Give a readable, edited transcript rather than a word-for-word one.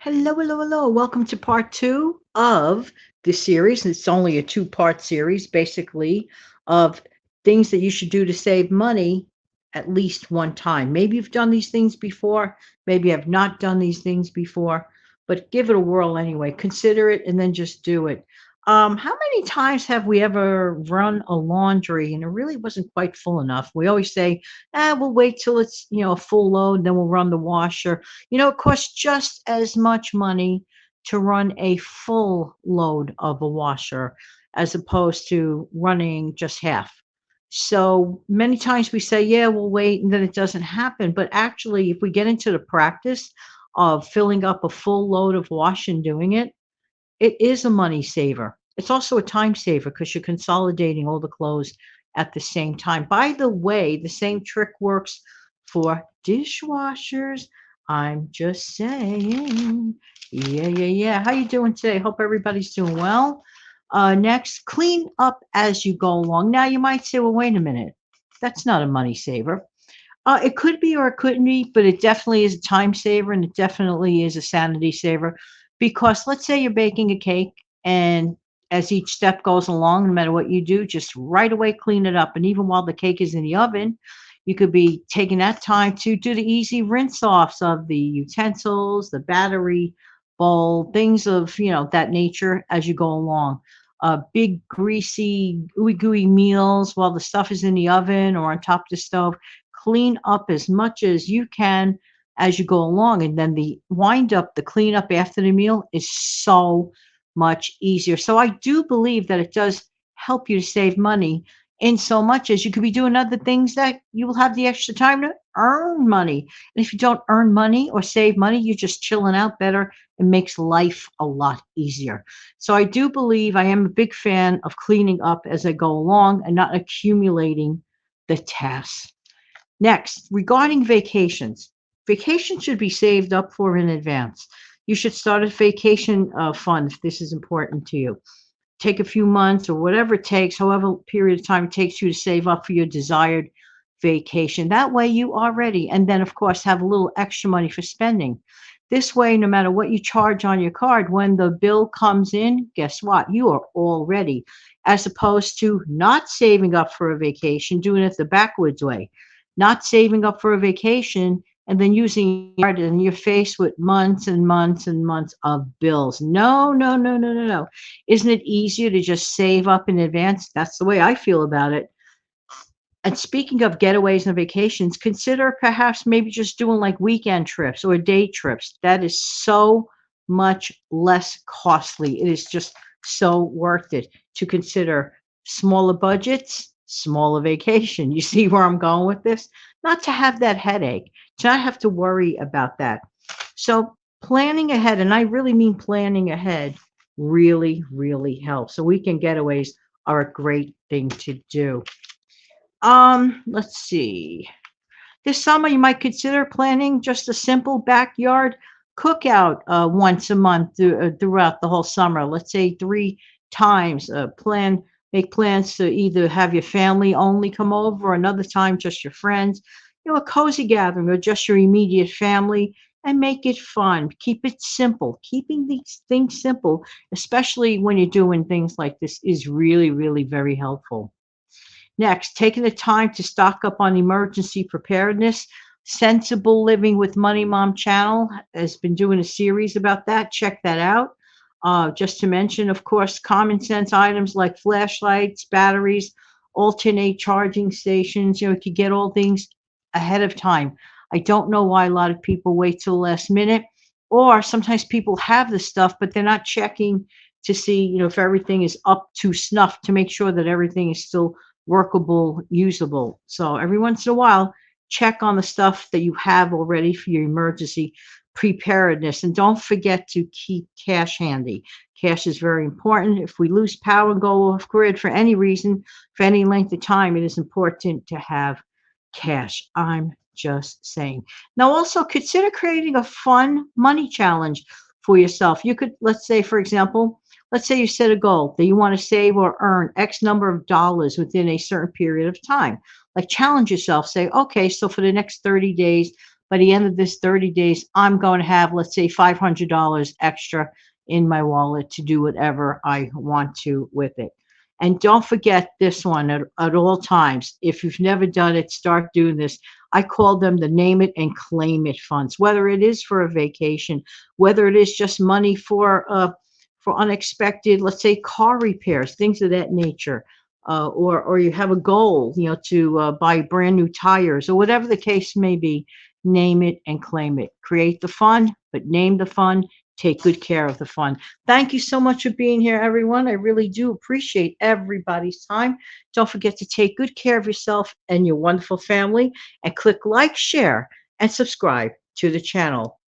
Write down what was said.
Hello, hello, hello. Welcome to part two of the series. It's only a two-part series, basically, of things that you should do to save money at least one time. Maybe you've done these things before, maybe have not done these things before, but give it a whirl anyway. Consider it and then just do it. How many times have we ever run a laundry and it really wasn't quite full enough? We always say, we'll wait till it's, a full load, then we'll run the washer. It costs just as much money to run a full load of a washer as opposed to running just half. So many times we say, yeah, we'll wait, and then it doesn't happen. But actually, if we get into the practice of filling up a full load of wash and doing it, it is a money saver. It's also a time saver because you're consolidating all the clothes at the same time. By the way, the same trick works for dishwashers. I'm just saying. Yeah, yeah, yeah. How you doing today? Hope everybody's doing well. Next, clean up as you go along. Now you might say, well, wait a minute. That's not a money saver. It could be or it couldn't be, but it definitely is a time saver and it definitely is a sanity saver. Because let's say you're baking a cake and as each step goes along, no matter what you do, just right away clean it up. And even while the cake is in the oven, you could be taking that time to do the easy rinse offs of the utensils, the battery bowl, things of that nature as you go along. Big greasy ooey gooey meals while the stuff is in the oven or on top of the stove, clean up as much as you can as you go along. And then the wind up, the cleanup after the meal is so much easier. So I do believe that it does help you to save money in so much as you could be doing other things that you will have the extra time to earn money. And if you don't earn money or save money, you're just chilling out better. It makes life a lot easier. So I do believe I am a big fan of cleaning up as I go along and not accumulating the tasks. Next, regarding vacations, vacations should be saved up for in advance. You should start a vacation fund if this is important to you. Take a few months or whatever it takes, however period of time it takes you to save up for your desired vacation. That way you are ready. And then, of course, have a little extra money for spending. This way, no matter what you charge on your card, when the bill comes in, guess what? You are all ready, as opposed to not saving up for a vacation, doing it the backwards way, not saving up for a vacation and then using your card and you're faced with months and months and months of bills. No, no, no, no, no, no. Isn't it easier to just save up in advance? That's the way I feel about it. And speaking of getaways and vacations, consider perhaps maybe just doing like weekend trips or day trips. That is so much less costly. It is just so worth it to consider smaller budgets, smaller vacation. You see where I'm going with this? Not to have that headache, to not have to worry about that. So planning ahead, and I really mean planning ahead, really, really helps. So weekend getaways are a great thing to do. Let's see. This summer, you might consider planning just a simple backyard cookout once a month throughout the whole summer. Let's say three times. Make plans to either have your family only come over, or another time just your friends. A cozy gathering, or just your immediate family, and make it fun. Keep it simple. Keeping these things simple, especially when you're doing things like this, is really, really very helpful. Next, taking the time to stock up on emergency preparedness. Sensible Living with Money Mom channel has been doing a series about that. Check that out. Just to mention, of course, common sense items like flashlights, batteries, alternate charging stations. You could get all things ahead of time. I don't know why a lot of people wait till the last minute, or sometimes people have the stuff, but they're not checking to see, if everything is up to snuff to make sure that everything is still workable, usable. So every once in a while, check on the stuff that you have already for your emergency preparedness. And don't forget to keep cash handy. Cash is very important. If we lose power and go off grid for any reason, for any length of time, it is important to have cash. I'm just saying. Now, also consider creating a fun money challenge for yourself. You could, let's say, for example, let's say you set a goal that you want to save or earn X number of dollars within a certain period of time. Like challenge yourself, say, okay, so for the next 30 days, by the end of this 30 days, I'm going to have, let's say, $500 extra in my wallet to do whatever I want to with it. And don't forget this one at all times. If you've never done it, start doing this. I call them the name it and claim it funds, whether it is for a vacation, whether it is just money for unexpected, let's say, car repairs, things of that nature, or you have a goal, to buy brand new tires or whatever the case may be. Name it and claim it. Create the fund, but name the fund. Take good care of the fund. Thank you so much for being here, everyone. I really do appreciate everybody's time. Don't forget to take good care of yourself and your wonderful family, and click like, share, and subscribe to the channel.